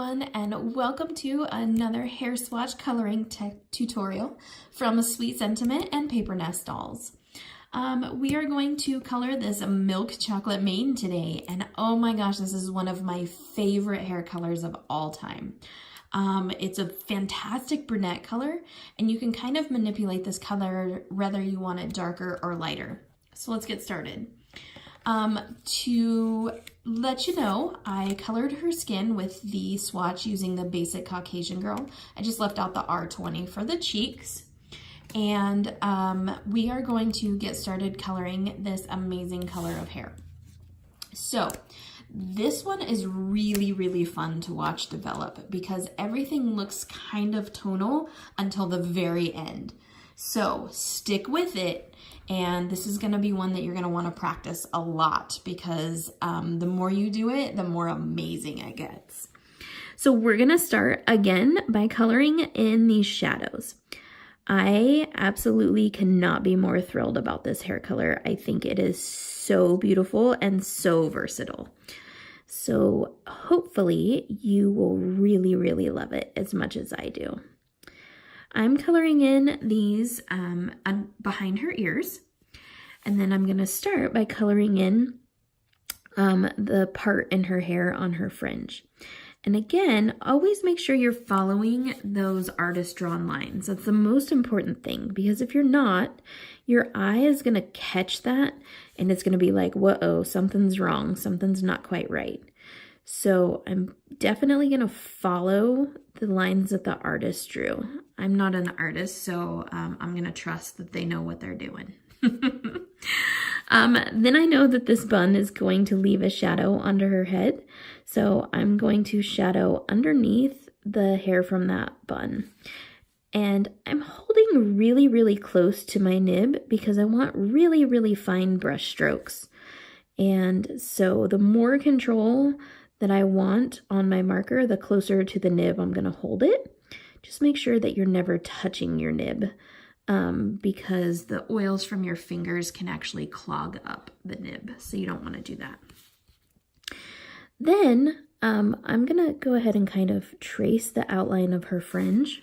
everyone, and welcome to another hair swatch coloring tutorial from Sweet Sentiment and Paper Nest Dolls. We are going to color this milk chocolate mane today, and oh my gosh, this is one of my favorite hair colors of all time. It's a fantastic brunette color, and you can kind of manipulate this color whether you want it darker or lighter. So let's get started. To let you know, I colored her skin with the swatch using the basic Caucasian girl. I just left out the R20 for the cheeks. And we are going to get started coloring this amazing color of hair. So this one is really fun to watch develop because everything looks kind of tonal until the very end. So stick with it, and this is going to be one that you're going to want to practice a lot because the more you do it, the more amazing it gets. So we're going to start again by coloring in these shadows. I absolutely cannot be more thrilled about this hair color. I think it is so beautiful and so versatile. So hopefully you will really love it as much as I do. I'm coloring in these behind her ears, and then I'm going to start by coloring in the part in her hair on her fringe. And again, always make sure you're following those artist drawn lines. That's the most important thing, because if you're not, your eye is going to catch that and it's going to be like, whoa, something's wrong, something's not quite right. So I'm definitely going to follow the lines that the artist drew. I'm not an artist, so I'm going to trust that they know what they're doing. Then I know that this bun is going to leave a shadow under her head, so I'm going to shadow underneath the hair from that bun. And I'm holding really close to my nib because I want really fine brush strokes. And so the more control that I want on my marker, the closer to the nib I'm going to hold it. Just make sure that you're never touching your nib because the oils from your fingers can actually clog up the nib, so you don't want to do that. Then I'm going to go ahead and kind of trace the outline of her fringe,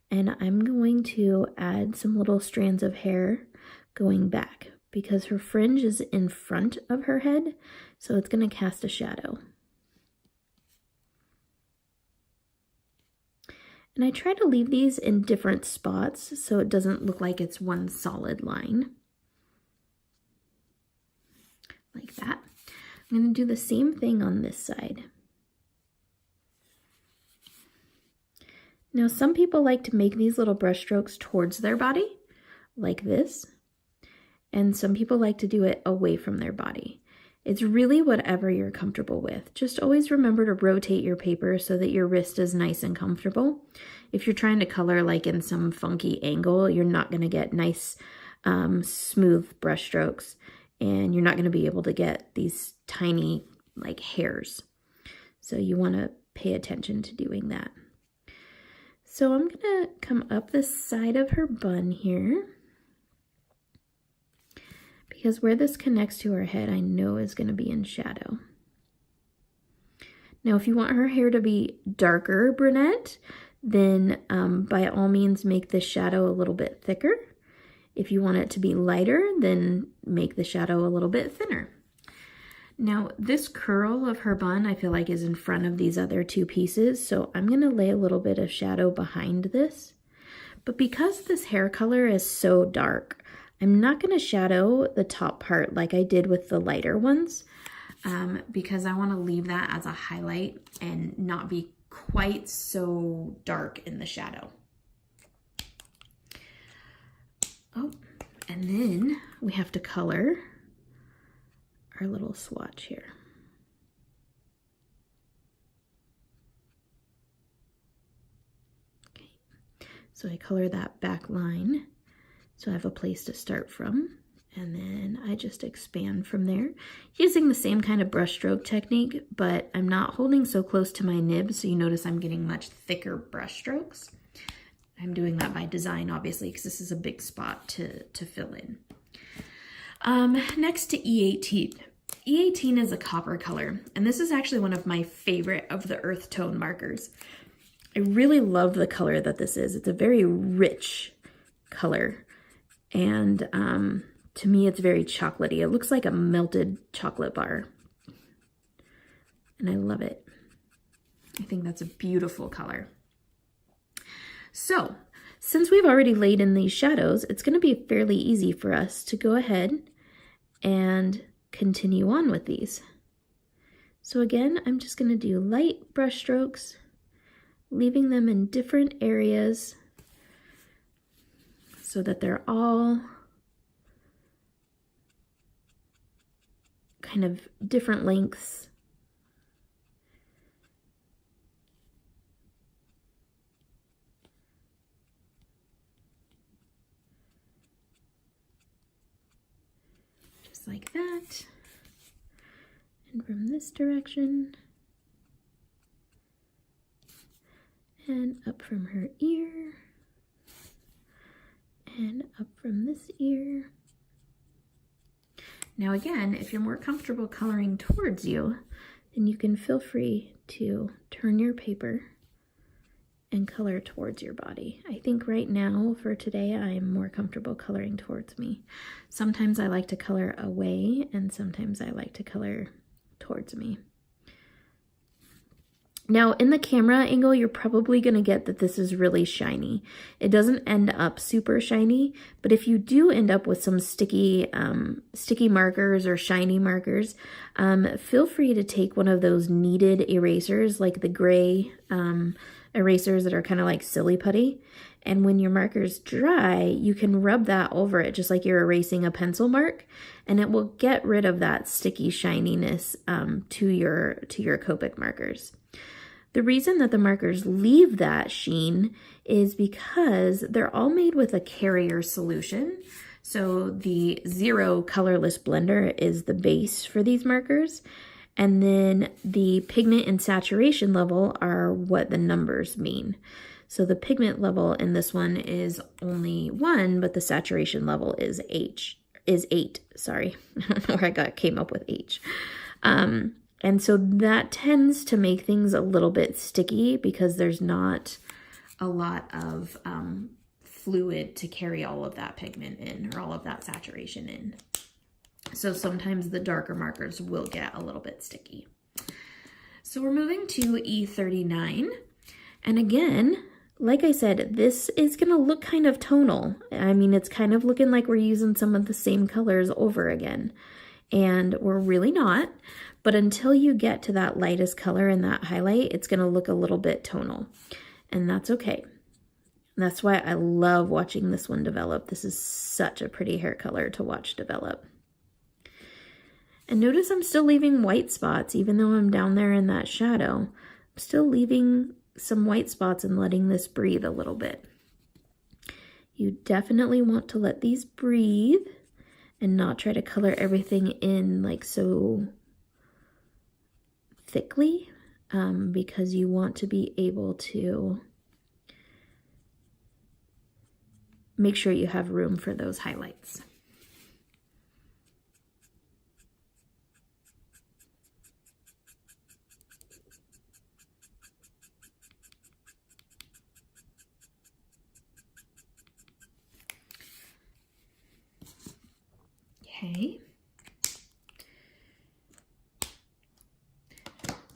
and I'm going to add some little strands of hair going back because her fringe is in front of her head, so it's going to cast a shadow. And I try to leave these in different spots so it doesn't look like it's one solid line. Like that. I'm going to do the same thing on this side. Now, some people like to make these little brush strokes towards their body, like this. And some people like to do it away from their body. It's really whatever you're comfortable with. Just always remember to rotate your paper so that your wrist is nice and comfortable. If you're trying to color like in some funky angle, you're not going to get nice, smooth brush strokes, and you're not going to be able to get these tiny like hairs. So you want to pay attention to doing that. So I'm going to come up the side of her bun here, because where this connects to her head, I know is going to be in shadow. Now, if you want her hair to be darker brunette, then by all means make the shadow a little bit thicker. If you want it to be lighter, then make the shadow a little bit thinner. Now, this curl of her bun, I feel like is in front of these other two pieces, so I'm going to lay a little bit of shadow behind this. But because this hair color is so dark, I'm not going to shadow the top part like I did with the lighter ones because I want to leave that as a highlight and not be quite so dark in the shadow. Oh, and then we have to color our little swatch here. Okay, so I color that back line. So I have a place to start from, and then I just expand from there using the same kind of brush stroke technique, but I'm not holding so close to my nib, so you notice I'm getting much thicker brush strokes. I'm doing that by design, obviously, because this is a big spot to fill in. Next to E18. E18 is a copper color, and this is actually one of my favorite of the earth tone markers. I really love the color that this is. It's a very rich color, and to me it's very chocolatey. It looks like a melted chocolate bar, and I love it. I think that's a beautiful color. So, since we've already laid in these shadows, it's going to be fairly easy for us to go ahead and continue on with these. So again, I'm just going to do light brush strokes, leaving them in different areas so that they're all kind of different lengths. Just like that. And from this direction. And up from her ear. And up from this ear. Now again, if you're more comfortable coloring towards you, then you can feel free to turn your paper and color towards your body. I think right now for today, I am more comfortable coloring towards me. Sometimes I like to color away and sometimes I like to color towards me. Now in the camera angle, you're probably gonna get that this is really shiny. It doesn't end up super shiny, but if you do end up with some sticky markers or shiny markers, feel free to take one of those kneaded erasers, like the gray erasers that are kind of like silly putty. And when your marker's dry, you can rub that over it just like you're erasing a pencil mark, and it will get rid of that sticky shininess to your Copic markers. The reason that the markers leave that sheen is because they're all made with a carrier solution. So the 0 colorless blender is the base for these markers. And then the pigment and saturation level are what the numbers mean. So the pigment level in this one is only 1, but the saturation level is 8. Sorry, I don't know where I came up with H. And so that tends to make things a little bit sticky because there's not a lot of fluid to carry all of that pigment in or all of that saturation in. So sometimes the darker markers will get a little bit sticky. So we're moving to E39. And again, like I said, this is gonna look kind of tonal. I mean, it's kind of looking like we're using some of the same colors over again. And we're really not. But until you get to that lightest color and that highlight, it's gonna look a little bit tonal. And that's okay. That's why I love watching this one develop. This is such a pretty hair color to watch develop. And notice I'm still leaving white spots, even though I'm down there in that shadow. I'm still leaving some white spots and letting this breathe a little bit. You definitely want to let these breathe and not try to color everything in like so thickly, because you want to be able to make sure you have room for those highlights. Okay.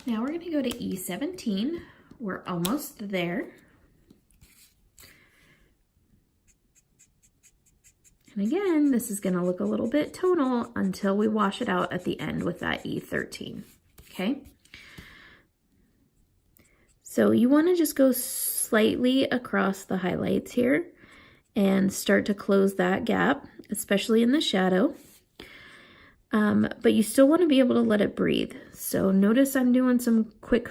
Now we're going to go to E17. We're almost there. And again, this is going to look a little bit tonal until we wash it out at the end with that E13. Okay. So you want to just go slightly across the highlights here and start to close that gap, especially in the shadow. But you still want to be able to let it breathe. So notice I'm doing some quick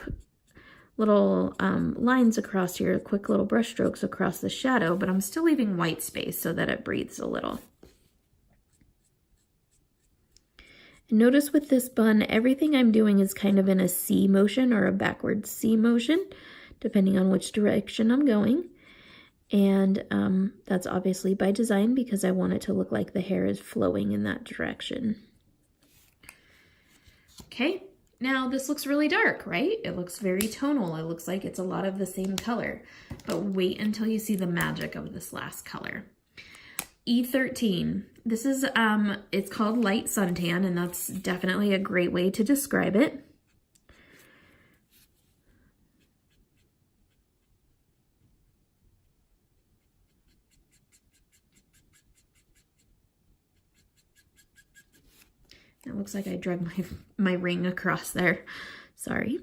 little lines across here, quick little brush strokes across the shadow, but I'm still leaving white space so that it breathes a little. And notice with this bun, everything I'm doing is kind of in a C motion or a backwards C motion, depending on which direction I'm going. And that's obviously by design because I want it to look like the hair is flowing in that direction. Okay, now this looks really dark, right? It looks very tonal. It looks like it's a lot of the same color, but wait until you see the magic of this last color. E13. This is, it's called light suntan, and that's definitely a great way to describe it. It looks like I drug my ring across there. Sorry.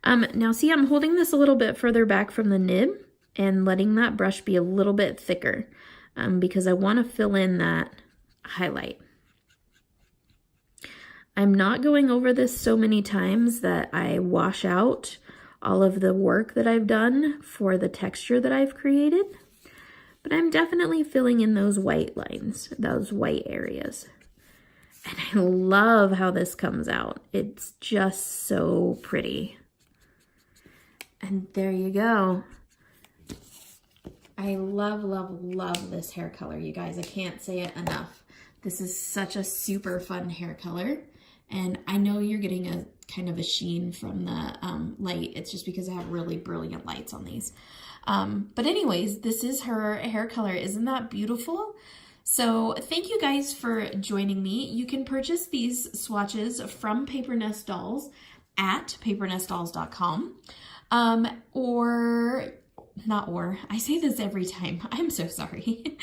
Now see, I'm holding this a little bit further back from the nib and letting that brush be a little bit thicker because I want to fill in that highlight. I'm not going over this so many times that I wash out all of the work that I've done for the texture that I've created, but I'm definitely filling in those white lines, those white areas. And I love how this comes out. It's just so pretty. And there you go. I love, love, love this hair color, you guys. I can't say it enough. This is such a super fun hair color. And I know you're getting a kind of a sheen from the light. It's just because I have really brilliant lights on these. But anyways, this is her hair color. Isn't that beautiful? So thank you guys for joining me. You can purchase these swatches from Paper Nest Dolls at papernestdolls.com. I say this every time. I'm so sorry.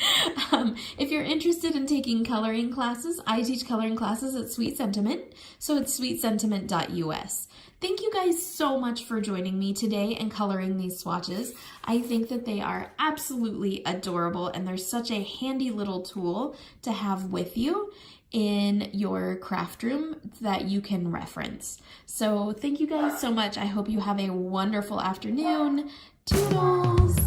If you're interested in taking coloring classes, I teach coloring classes at Sweet Sentiment. So it's sweetsentiment.us. Thank you guys so much for joining me today and coloring these swatches. I think that they are absolutely adorable and they're such a handy little tool to have with you in your craft room that you can reference. So thank you guys so much. I hope you have a wonderful afternoon. Toodles!